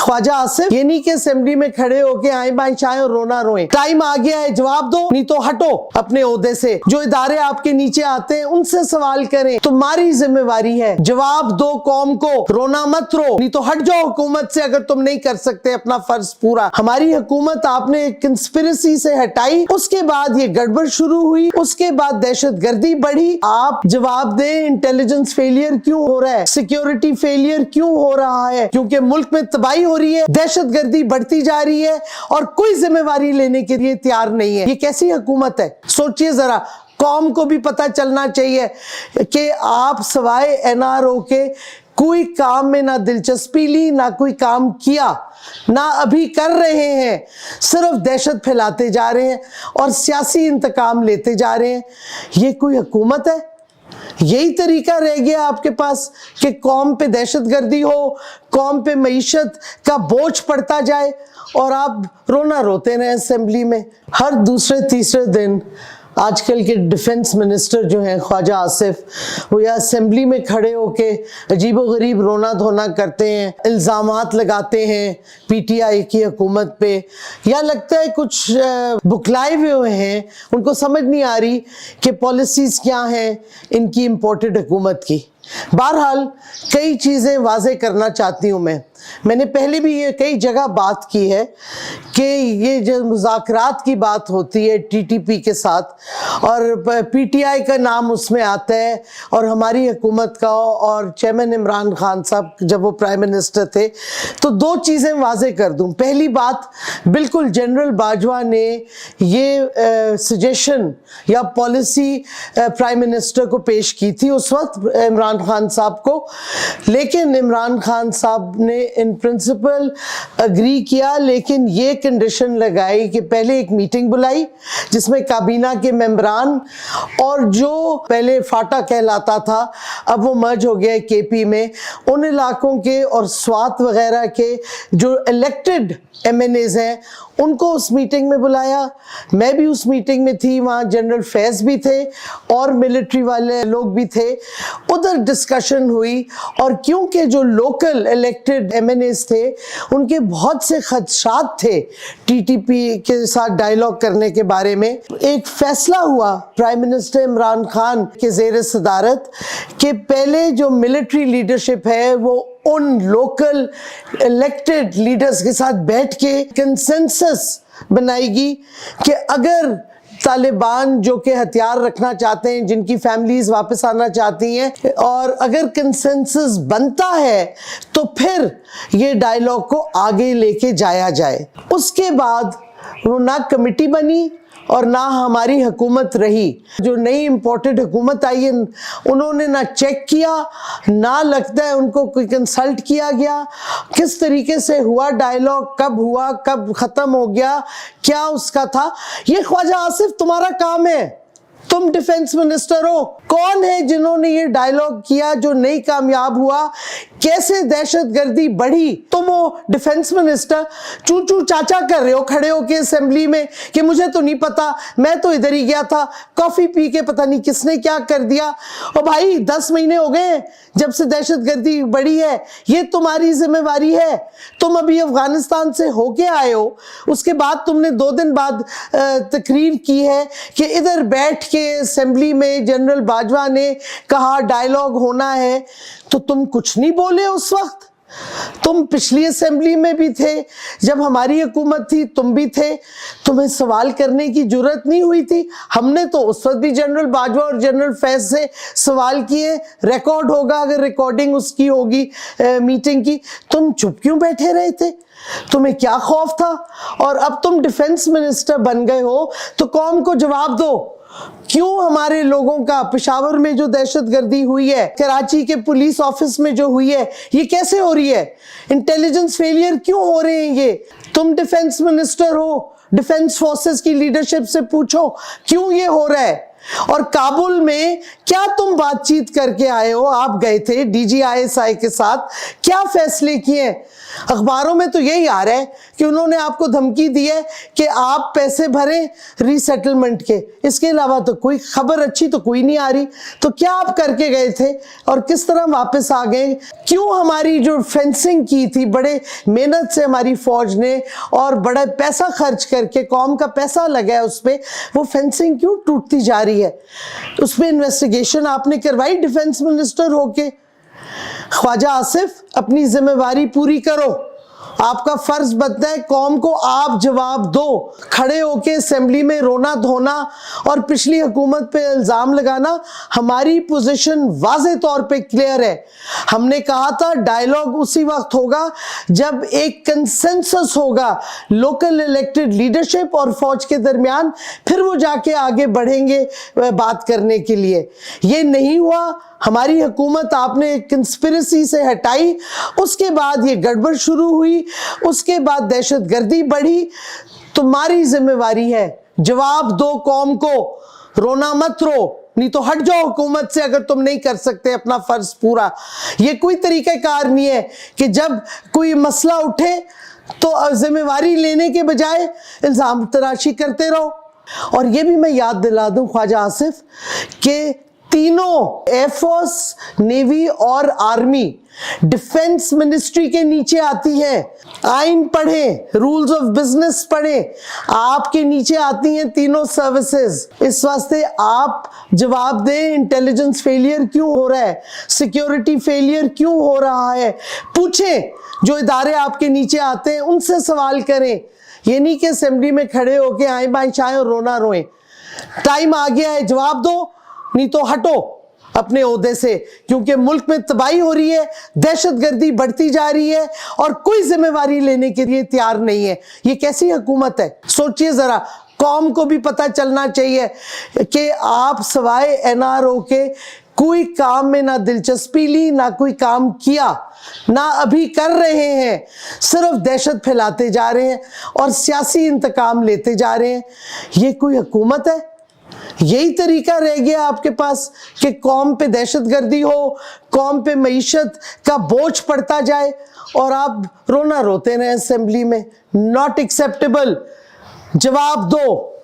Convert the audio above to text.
ख्वाजा आसिफ ये नहीं कि असेंबली में खड़े होके आए बाएं चाहे और रोना रोए। टाइम आ गया है, जवाब दो, नहीं तो हटो अपने ओहदे से। जो इदारे आपके नीचे आते हैं उनसे सवाल करें, तुम्हारी जिम्मेवारी है, जवाब दो कौम को। रोना मत रो, नहीं तो हट जाओ हुकूमत से अगर तुम नहीं कर सकते अपना फर्ज पूरा। हमारी हुकूमत आपने कंस्पिरेसी से हटाई, उसके बाद ये गड़बड़ शुरू हुई, उसके बाद दहशतगर्दी बढ़ी। आप जवाब दें, इंटेलिजेंस फेलियर क्यों हो रहा है, सिक्योरिटी फेलियर क्यों हो रहा है? क्योंकि मुल्क में तबाही हो रही है, दहशतगर्दी बढ़ती जा रही है और कोई जिम्मेवारी लेने के लिए तैयार नहीं है। ये कैसी हुकूमत है? सोचिए जरा। कौम को भी पता चलना चाहिए कि आप सवाए एनआरओ के कोई काम में ना दिलचस्पी ली, ना कोई काम किया, ना अभी कर रहे हैं, सिर्फ दहशत फैलाते जा रहे हैं और सियासी इंतकाम लेते जा रहे हैं। ये कोई हुकूमत है? यही तरीका रह गया आपके पास कि कौम पे दहशतगर्दी हो, कौम पे मईशत का बोझ पड़ता जाए और आप रोना रोते रहे असेंबली में। हर दूसरे तीसरे दिन आजकल के डिफेंस मिनिस्टर जो हैं ख्वाजा आसिफ, वो या असेंबली में खड़े होके अजीबोगरीब रोना धोना करते हैं, इल्ज़ामात लगाते हैं पीटीआई की हुकूमत पे, या लगता है कुछ बुखलाए हुए हैं, उनको समझ नहीं आ रही कि पॉलिसीज़ क्या हैं इनकी इम्पोर्टेड हुकूमत की। बहरहाल कई चीज़ें वाज़े करना चाहती हूँ मैंने पहले भी ये कई जगह बात की है कि ये जो मुज़ाकरात की बात होती है टीटीपी के साथ और पीटीआई का नाम उसमें आता है और हमारी हुकूमत का और चेयरमैन इमरान खान साहब जब वो प्राइम मिनिस्टर थे, तो दो चीज़ें वाज़े कर दूँ। पहली बात, बिल्कुल जनरल बाजवा ने ये सजेशन या पॉलिसी प्राइम मिनिस्टर को पेश की थी उस वक्त इमरान खान साहब को, लेकिन इमरान खान साहब ने इन प्रिंसिपल अग्री किया, लेकिन ये कंडीशन लगाई कि पहले एक मीटिंग बुलाई जिसमें काबीना के मेंबरान और जो पहले फाटा कहलाता था अब वो मर्ज हो गया है केपी में, उन इलाकों के और स्वात वगैरह के जो इलेक्टेड एमएनएज हैं उनको उस मीटिंग में बुलाया। मैं भी उस मीटिंग में थी, वहाँ जनरल फैज़ भी थे और मिलिट्री वाले लोग भी थे। उधर डिस्कशन हुई और क्योंकि जो लोकल इलेक्टेड एमएनएज थे उनके बहुत से खदशात थे टीटीपी के साथ डायलॉग करने के बारे में, एक फैसला हुआ प्राइम मिनिस्टर इमरान खान के ज़ेर सदारत कि पहले जो मिलिट्री लीडरशिप है वो उन लोकल इलेक्टेड लीडर्स के साथ बैठ के कंसेंसस बनाएगी कि अगर तालिबान जो कि हथियार रखना चाहते हैं, जिनकी फैमिलीज वापस आना चाहती हैं, और अगर कंसेंसस बनता है तो फिर ये डायलॉग को आगे लेके जाया जाए। उसके बाद वो ना कमेटी बनी और ना हमारी हुकूमत रही। जो नई इम्पोर्टेड हुकूमत आई है उन्होंने ना चेक किया, ना लगता है उनको कोई कंसल्ट किया गया किस तरीके से हुआ डायलॉग, कब हुआ, कब ख़त्म हो गया, क्या उसका था। ये ख्वाजा आसिफ तुम्हारा काम है, तुम डिफेंस मिनिस्टर हो। कौन है जिन्होंने ये डायलॉग किया जो नहीं कामयाब हुआ, कैसे दहशतगर्दी बढ़ी? तुम हो डिफेंस मिनिस्टर, चू चू चाचा कर रहे हो खड़े होके असेंबली में कि मुझे तो नहीं पता, मैं तो इधर ही गया था, कॉफी पी के पता नहीं किसने क्या कर दिया। और भाई 10 महीने हो गए जब से दहशतगर्दी बढ़ी है, ये तुम्हारी जिम्मेवारी है। तुम अभी अफगानिस्तान से होके आए हो, उसके बाद तुमने 2 दिन बाद तकरीर की है कि इधर बैठ के असेंबली में जनरल बाजवा ने कहा डायलॉग होना है, तो तुम कुछ नहीं बोले उस वक्त। तुम पिछली असेंबली में भी थे, जब हमारी हुकूमत थी तुम भी थे, तुम्हें सवाल करने की जुर्रत नहीं हुई थी। हमने तो उस वक्त भी जनरल बाजवा और जनरल फैज से सवाल किए, रिकॉर्ड होगा अगर रिकॉर्डिंग उसकी होगी मीटिंग की। तुम चुप क्यों बैठे रहे थे? तुम्हें क्या खौफ था? और अब तुम डिफेंस मिनिस्टर बन गए हो तो कौम को जवाब दो, क्यों हमारे लोगों का पेशावर में जो दहशतगर्दी हुई है, कराची के पुलिस ऑफिस में जो हुई है, ये कैसे हो रही है? इंटेलिजेंस फेलियर क्यों हो रहे हैं ये? तुम डिफेंस मिनिस्टर हो, डिफेंस फोर्सेस की लीडरशिप से पूछो क्यों ये हो रहा है। اور کابل میں کیا تم بات چیت کر کے آئے ہو؟ آپ گئے تھے DGISI کے ساتھ، کیا فیصلے کیے ہیں؟ اخباروں میں تو یہی آ رہا ہے کہ انہوں نے آپ کو دھمکی دی ہے کہ آپ پیسے بھریں ری سیٹلمنٹ کے، اس کے علاوہ تو کوئی خبر اچھی تو کوئی نہیں آ رہی۔ تو کیا آپ کر کے گئے تھے اور کس طرح واپس آ گئے؟ کیوں ہماری جو فینسنگ کی تھی بڑے محنت سے ہماری فوج نے اور بڑا پیسہ خرچ کر کے، قوم کا پیسہ لگا ہے اس پہ، وہ فینسنگ کیوں ٹوٹتی جا رہی ہے؟ اس پہ انویسٹیگیشن آپ نے کروائی ڈیفنس منسٹر ہو کے؟ خواجہ آصف اپنی ذمہ داری پوری کرو، آپ کا فرض بنتا ہے قوم کو آپ جواب دو۔ کھڑے ہو کے اسمبلی میں رونا دھونا اور پچھلی حکومت پہ الزام لگانا، ہماری پوزیشن واضح طور پہ کلیئر ہے۔ ہم نے کہا تھا ڈائیلاگ اسی وقت ہوگا جب ایک کنسنسس ہوگا لوکل الیکٹڈ لیڈرشپ اور فوج کے درمیان، پھر وہ جا کے آگے بڑھیں گے بات کرنے کے لیے۔ یہ نہیں ہوا، ہماری حکومت آپ نے کنسپریسی سے ہٹائی، اس کے بعد یہ گڑبڑ شروع ہوئی، اس کے بعد دہشت گردی بڑھی۔ تمہاری ذمہ داری ہے، جواب دو قوم کو، رونا مت رو، نہیں تو ہٹ جاؤ حکومت سے اگر تم نہیں کر سکتے اپنا فرض پورا۔ یہ کوئی طریقہ کار نہیں ہے کہ جب کوئی مسئلہ اٹھے تو ذمہ داری لینے کے بجائے الزام تراشی کرتے رہو۔ اور یہ بھی میں یاد دلا دوں خواجہ آصف کہ تینوں ایئر فورس، نیوی اور آرمی ڈیفنس منسٹری کے نیچے آتی ہیں۔ آئین پڑھیں، رولز آف بزنس پڑھیں، آپ کے نیچے آتی ہیں تینوں سروسز۔ اس واسطے آپ جواب دیں انٹیلیجنس فیلئر کیوں ہو رہا ہے، سیکیورٹی فیلئر کیوں ہو رہا ہے، پوچھیں۔ جو ادارے آپ کے نیچے آتے ہیں ان سے سوال کریں، یہ نہیں کہ اسمبلی میں کھڑے ہو کے آئیں بائیں چائیں اور رونا روئیں۔ ٹائم آ گیا ہے، جواب دو، نہیں تو ہٹو اپنے عہدے سے، کیونکہ ملک میں تباہی ہو رہی ہے، دہشت گردی بڑھتی جا رہی ہے اور کوئی ذمہ داری لینے کے لیے تیار نہیں ہے۔ یہ کیسی حکومت ہے؟ سوچئے ذرا، قوم کو بھی پتہ چلنا چاہیے کہ آپ سوائے NRO کے کوئی کام میں نہ دلچسپی لی، نہ کوئی کام کیا، نہ ابھی کر رہے ہیں، صرف دہشت پھیلاتے جا رہے ہیں اور سیاسی انتقام لیتے جا رہے ہیں۔ یہ کوئی حکومت ہے؟ یہی طریقہ رہ گیا آپ کے پاس کہ قوم پہ دہشت گردی ہو، قوم پہ معیشت کا بوجھ پڑتا جائے اور آپ رونا روتے رہیں اسمبلی میں؟ ناٹ ایکسیپٹیبل، جواب دو۔